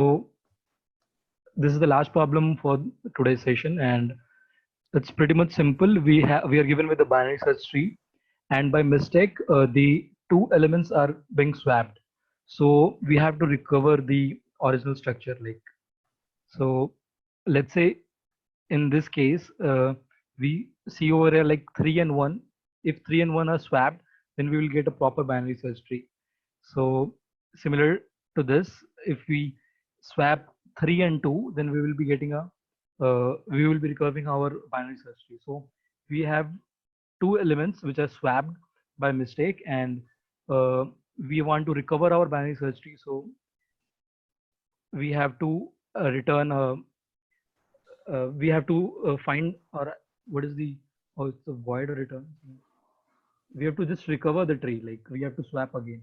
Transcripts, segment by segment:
So this is the last problem for today's session, and it's pretty much simple. We are given with the binary search tree, and by mistake, the two elements are being swapped. So we have to recover the original structure. So, let's say in this case, we see over here like 3 and 1. If 3 and 1 are swapped, then we will get a proper binary search tree. So similar to this, if we swap 3 and 2, then we will be getting we will be recovering our binary search tree. So we have two elements which are swapped by mistake, and uh, we want to recover our binary search tree. So we have to return we have to find, or what is the, oh, it's a void return. We have to just recover the tree, like we have to swap again.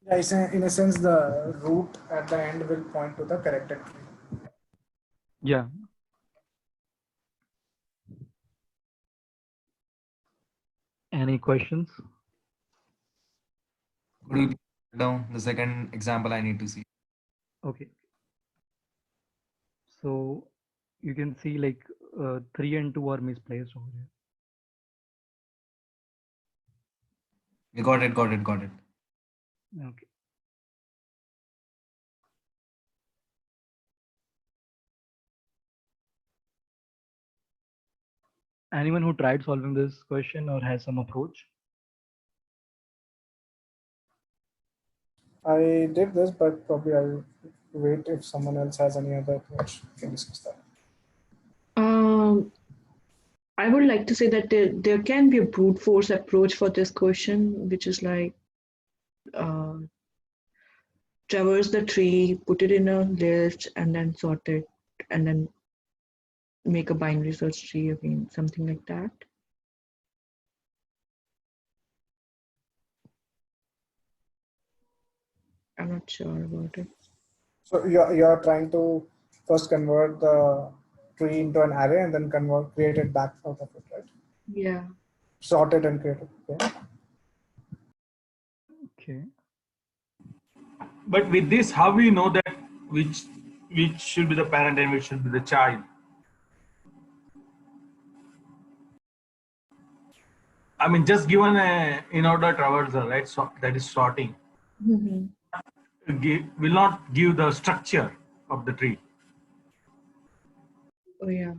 Yeah, in a sense, the root at the end will point to the corrected tree. Yeah. Any questions? Could you put down the second example I need to see? Okay. So you can see like 3 and 2 are misplaced over here. We got it. Okay. Anyone who tried solving this question or has some approach? I did this, but probably I'll wait if someone else has any other approach. We can discuss that. I would like to say that there can be a brute force approach for this question, which is like traverse the tree, put it in a list, and then sort it, and then make a binary search tree again, something like that. I'm not sure about it. So you're trying to first convert the tree into an array and then create it back out of it, right? Yeah. Sort it and create it. Okay. Okay. But with this, how we know that which should be the parent and which should be the child? I mean, just given a in-order traversal, right? So that is sorting. Will not give the structure of the tree. Oh yeah.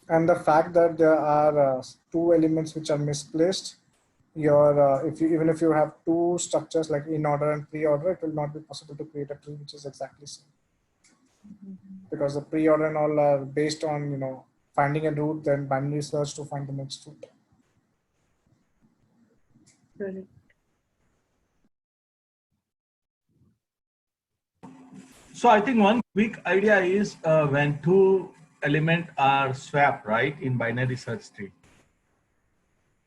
And the fact that there are two elements which are misplaced, even if you have two structures like in order and pre-order, it will not be possible to create a tree which is exactly same. Because the pre-order and all are based on finding a root, then binary search to find the next root. Correct. So I think one quick idea is when two elements are swapped, right, in binary search tree.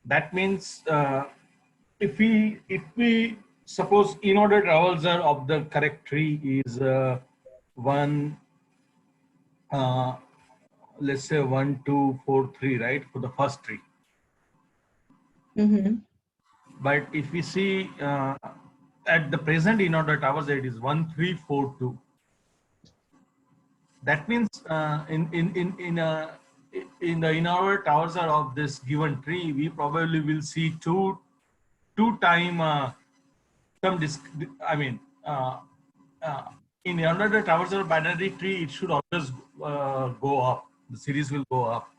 That means if we suppose in-order traversal of the correct tree is one, let's say 1, 2, 4, 3, right, for the first tree. But if we see at the present in-order traversal, it is 1, 3, 4, 2. That means in the in-order traversal of this given tree, we probably will see two time in another traversal binary tree, it should always go up. The series will go up.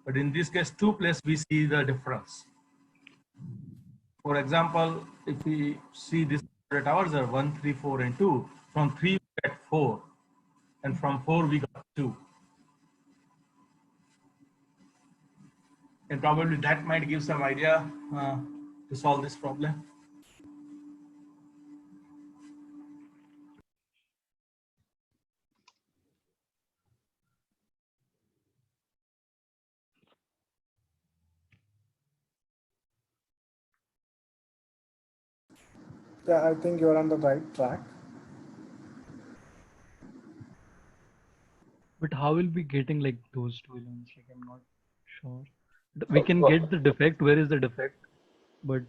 But in this case, 2 place we see the difference. For example, if we see this traversal 1, 3, 4, and 2, from 3 we get 4, and from 4 we got 2. And probably that might give some idea to solve this problem. Yeah, I think you're on the right track. But how will we getting like those two elements? Like I'm not sure. We can get the defect. Where is the defect? But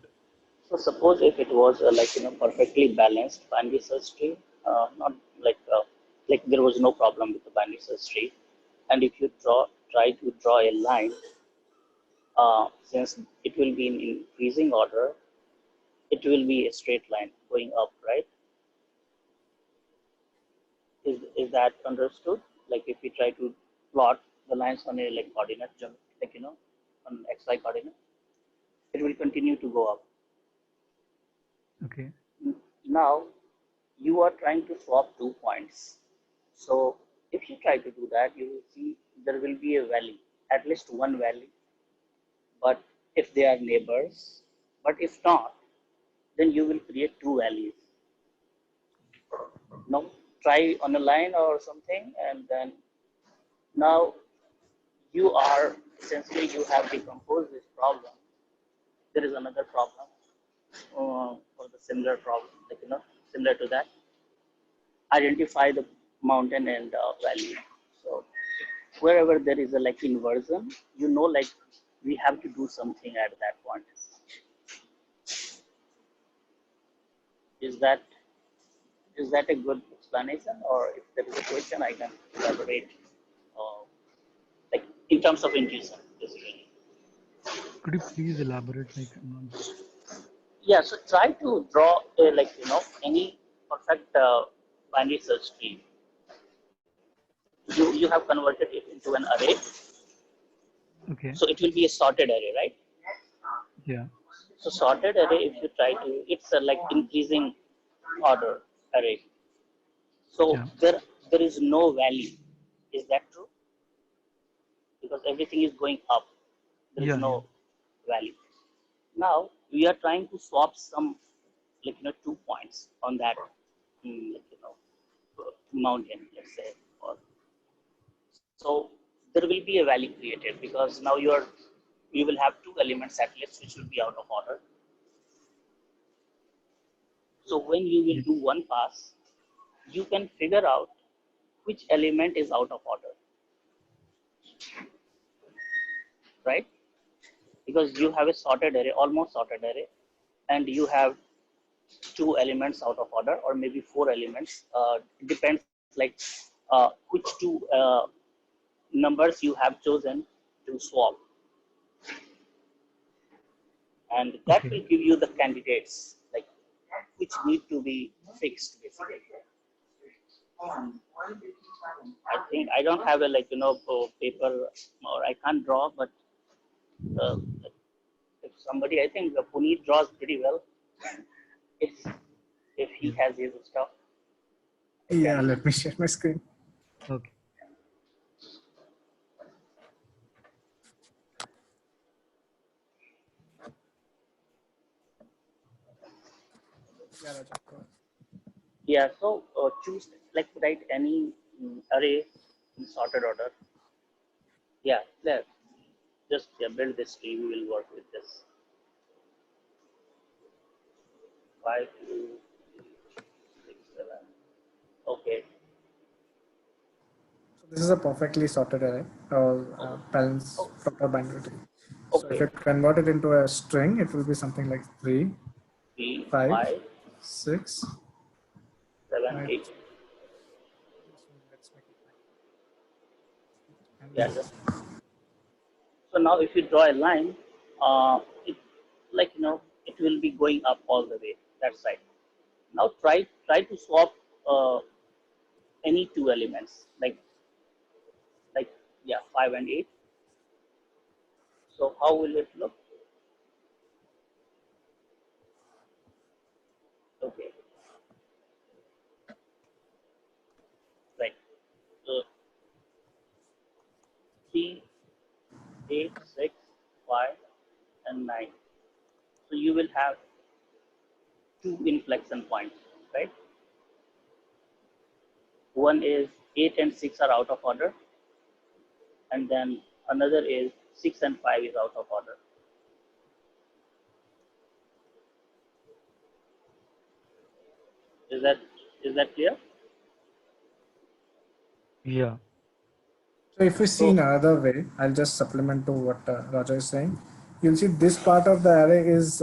So suppose if it was perfectly balanced binary search tree, not like there was no problem with the binary search tree, and if you try to draw a line, since it will be in increasing order, it will be a straight line going up, right? Is that understood? Like if we try to plot the lines on a coordinate, on xy coordinate, it will continue to go up. okay, Now you are trying to swap 2 points. So if you try to do that, you will see there will be a valley, at least one valley. But if they are neighbors, but if not, then you will create two valleys. Now try on a line or something, and then now you are essentially you have decomposed this problem. There is another problem for the similar problem, similar to that. Identify the mountain and valley. So wherever there is a inversion, we have to do something at that point. Is that a good explanation, or if there is a question, I can elaborate, in terms of intuition, basically. could you please elaborate? Like, I'm not. Yeah. So try to draw a any perfect binary search tree. You have converted it into an array, Okay, so it will be a sorted array, right? yeah, So sorted array, if you try to, it's a increasing order array. So yeah, there is no value. Is that true? Because everything is going up. There is yeah, yeah, no value. Now we are trying to swap some 2 points on that mountain, let's say. So there will be a value created because now you will have two elements at least which will be out of order. So when you will yes, do one pass, you can figure out which element is out of order, right? Because you have a sorted array, almost sorted array, and you have two elements out of order, or maybe four elements. It depends, which two numbers you have chosen to swap, and that okay, will give you the candidates, which need to be fixed, basically. I think I don't have a paper, or I can't draw, but uh, if somebody, I think Puneet draws pretty well. If he yeah, has his stuff, I Yeah, can. let me share my screen. okay. Yeah, Raja, go ahead. Yeah, so choose, write any array in sorted order. Yeah, there. Just build this tree. We will work with this. 5, 2, 6, 7. Okay. So this is a perfectly sorted array or Oh, balanced oh, proper binary tree. So if okay. you convert it into a string, it will be something like 3, 3, 5, 5, 6. 7, Right. 8. Let's make it 9. Yeah. So now if you draw a line, it it will be going up all the way that side. Now try to swap any two elements, like yeah, 5 and 8. So how will it look? Okay, right. So 3, 8, 6, 5, and 9. So you will have two inflection points, right? One is 8 and 6 are out of order, and then another is 6 and 5 is out of order. Is that clear? Yeah, So if we see in So another way, I'll just supplement to what Raja is saying. you'll see this part of the array is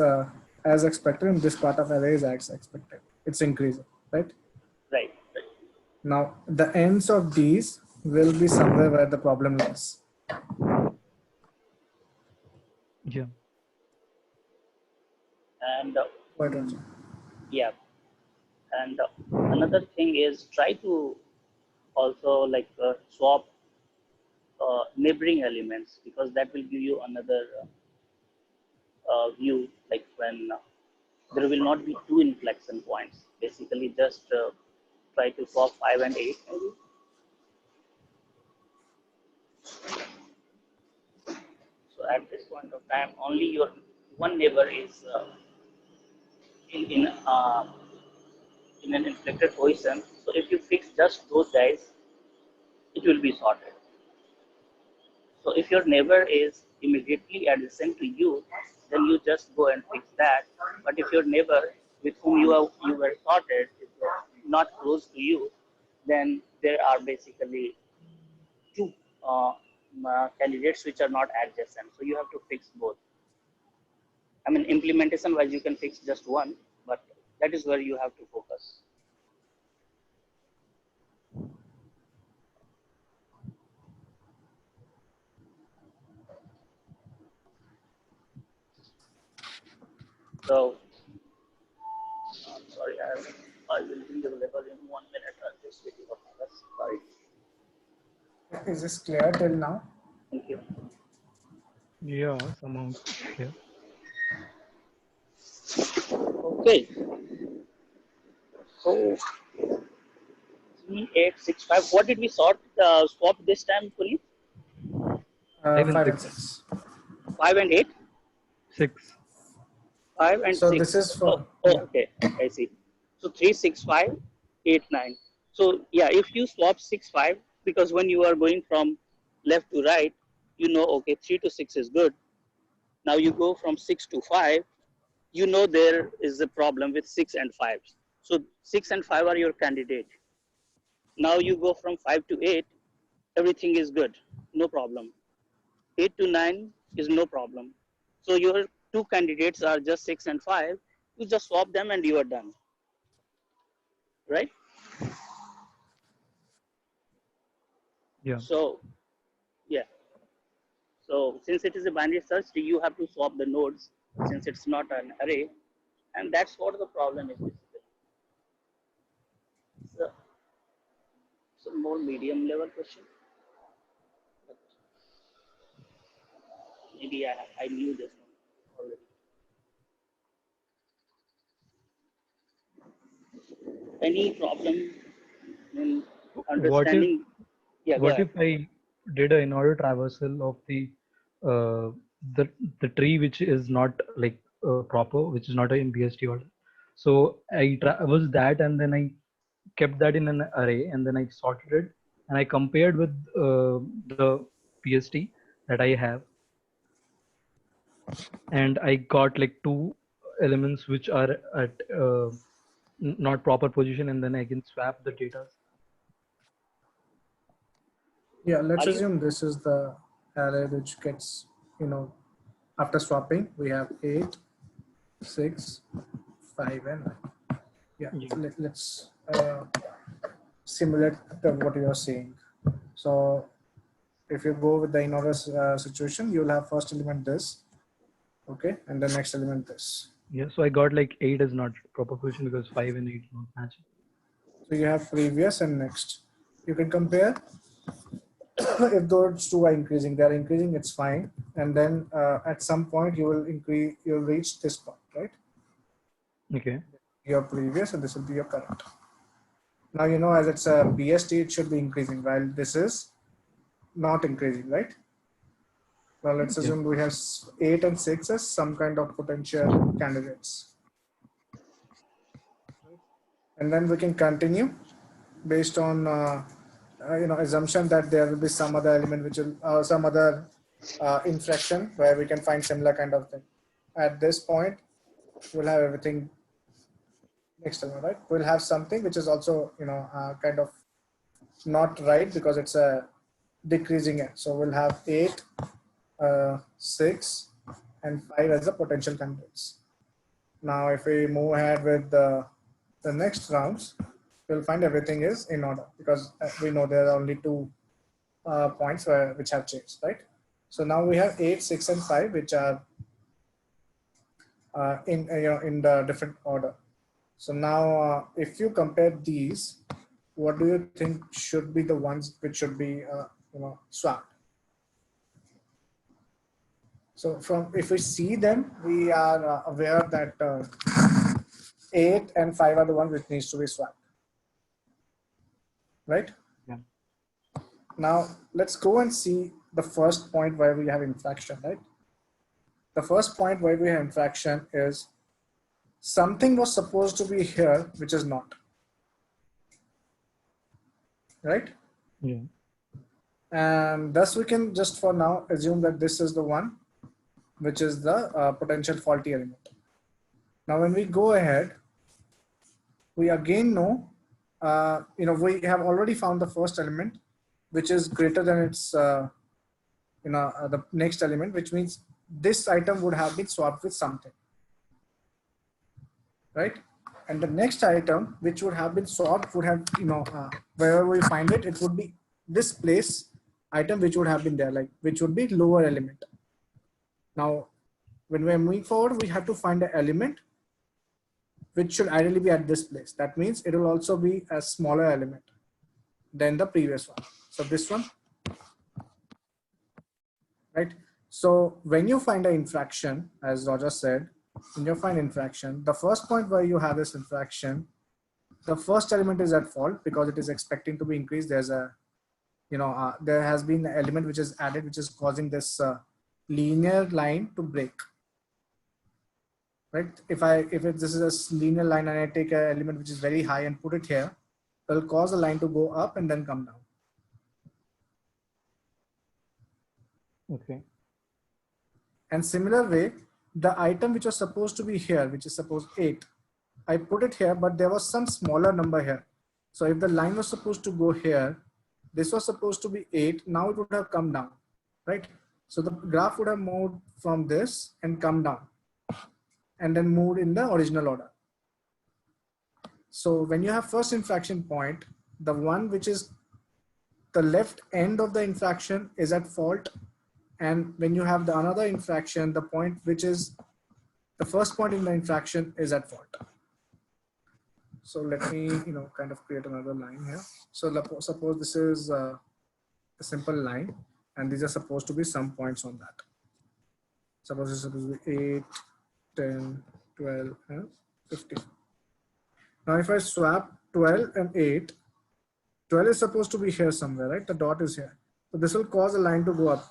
as expected and this part of array is as expected. It's increasing, right? Right. Now the ends of these will be somewhere where the problem lies. Yeah. And Why don't you? yeah, and another thing is try to also like swap neighboring elements, because that will give you another view, like when there will not be two inflection points. Basically, just try to swap 5 and 8 maybe. So at this point of time, only your one neighbor is in in, uh, in an inflected position. So if you fix just those guys, it will be sorted. So if your neighbor is immediately adjacent to you, then you just go and fix that. But if your neighbor with whom you were sorted is not close to you, then there are basically two candidates which are not adjacent. So you have to fix both. I mean, implementation wise, you can fix just one, but that is where you have to focus. So, sorry, I will be available in 1 minute. I'll just wait for others. Sorry. Is this clear till now? Thank you. Yeah, somehow it's clear. Okay. So 3865. What did we swap this time, Puneet? 5 and 5 and 6. 6. 5 and 8? 6. 5 and So 6. this is for Okay. I see. So 365, 8, 9. So yeah, if you swap 6, 5, because when you are going from left to right, you know, okay, 3 to 6 is good. Now you go from 6 to 5, you know there is a problem with 6 and 5. So 6 and 5 are your candidate. Now you go from 5 to 8, everything is good, no problem. 8 to 9 is no problem. So your two candidates are just 6 and 5. You just swap them and you are done. Right? Yeah. So, yeah. So since it is a binary search tree, you have to swap the nodes since it's not an array. And that's what the problem is basically. So, it's a more medium level question. But maybe I knew this one already. Any problem in What if understanding? Yeah, go what ahead. if I did an in-order traversal of uh, the tree which is not like proper, which is not in BST order? So I traversed that and then I kept that in an array and then I sorted it and I compared with the PST that I have, and I got like two elements which are at not proper position, and then I can swap the data. Yeah, let's Are you? assume this is the array which gets, after swapping, we have 8, 6, 5, and 9. Yeah, Yeah. let's simulate what you are saying. So if you go with the in-order situation, you'll have first element this, okay, and the next element this. Yeah, so I got like 8 is not proper position because 5 and 8 not matching. So you have previous and next. You can compare. If those two are increasing, they are increasing, it's fine. And then at some point you will increase, you'll reach this point, right? Okay. Your previous and this will be your current. Now, as it's a BST, it should be increasing, while this is not increasing, right? Well, let's Yeah. assume we have 8 and 6 as some kind of potential candidates. And then we can continue based on, assumption that there will be some other element which will, some other inflection where we can find similar kind of thing. At this point, we'll have everything next time, right? We'll have something which is also, kind of not right because it's a decreasing end. So we'll have 8, 6, and 5 as the potential candidates. Now, if we move ahead with the next rounds, you'll find everything is in order because we know there are only 2 points which have changed, right? So now we have 8, 6, and 5, which are in the different order. So now, if you compare these, what do you think should be the ones which should be swapped? So if we see them, we are aware that 8 and 5 are the ones which needs to be swapped, right? Yeah. Now let's go and see the first point where we have infraction, right? The first point where we have infraction is something was supposed to be here, which is not, right? Yeah. And thus we can just for now assume that this is the one which is the potential faulty element. Now, when we go ahead, we again know, we have already found the first element, which is greater than its, the next element, which means this item would have been swapped with something, right? And the next item, which would have been swapped, would have, wherever we find it, it would be this place item, which would have been there, like which would be lower element. Now, when we're moving forward, we have to find an element which should ideally be at this place. That means it will also be a smaller element than the previous one. So this one, right? So when you find an infraction, as Roger said, when you find infraction, the first point where you have this infraction, the first element is at fault because it is expecting to be increased. There's a, there has been an element which is added, which is causing this linear line to break. Right? If this is a linear line and I take an element which is very high and put it here, it will cause the line to go up and then come down. Okay. And similar way, the item which was supposed to be here, which is suppose 8, I put it here, but there was some smaller number here. So if the line was supposed to go here, this was supposed to be 8, now it would have come down, right? So the graph would have moved from this and come down, and then moved in the original order. So when you have first infraction point, the one which is the left end of the infraction is at fault. And when you have the another infraction, the point which is the first point in the infraction is at fault. So let me, kind of create another line here. So suppose this is a simple line and these are supposed to be some points on that. Suppose it's supposed to be 8, 10, 12, and 15. Now, if I swap 12 and 8, 12 is supposed to be here somewhere, right? The dot is here. So this will cause a line to go up.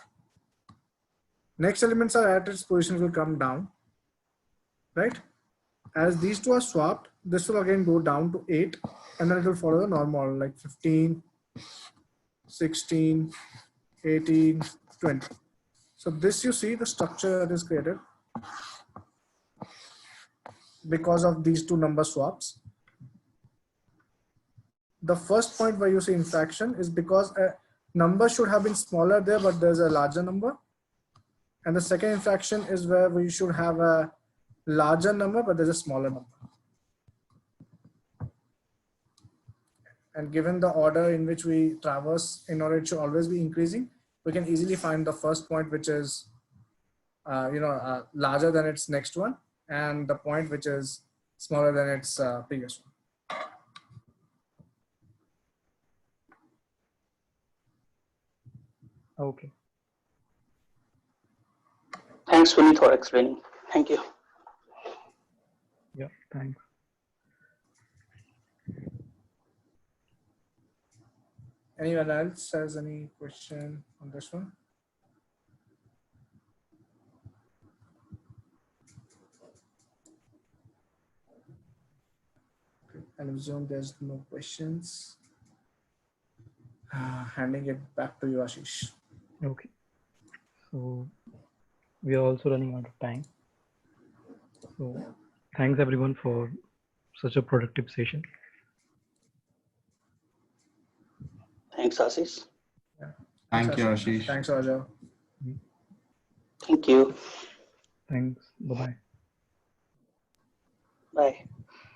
Next elements are at its position will come down, right? As these two are swapped, this will again go down to 8, and then it will follow the normal like 15, 16, 18, 20. So this, you see the structure that is created because of these two number swaps. The first point where you see infraction is because a number should have been smaller there, but there's a larger number. And the second infraction is where we should have a larger number, but there's a smaller number. And given the order in which we traverse, in order it should always be increasing, we can easily find the first point, which is, larger than its next one, and the point which is smaller than its previous one. Okay. Thanks, Vinny, for explaining. Thank you. Yeah, thanks. Anyone else has any question on this one? Okay, I'll assume there's no questions. Handing it back to you, Ashish. Okay. So we are also running out of time. So thanks everyone for such a productive session. Thanks, Ashish. Yeah. Thank you, Ashish. Thanks, Raja. Thank you. Thanks. Bye-bye. Bye.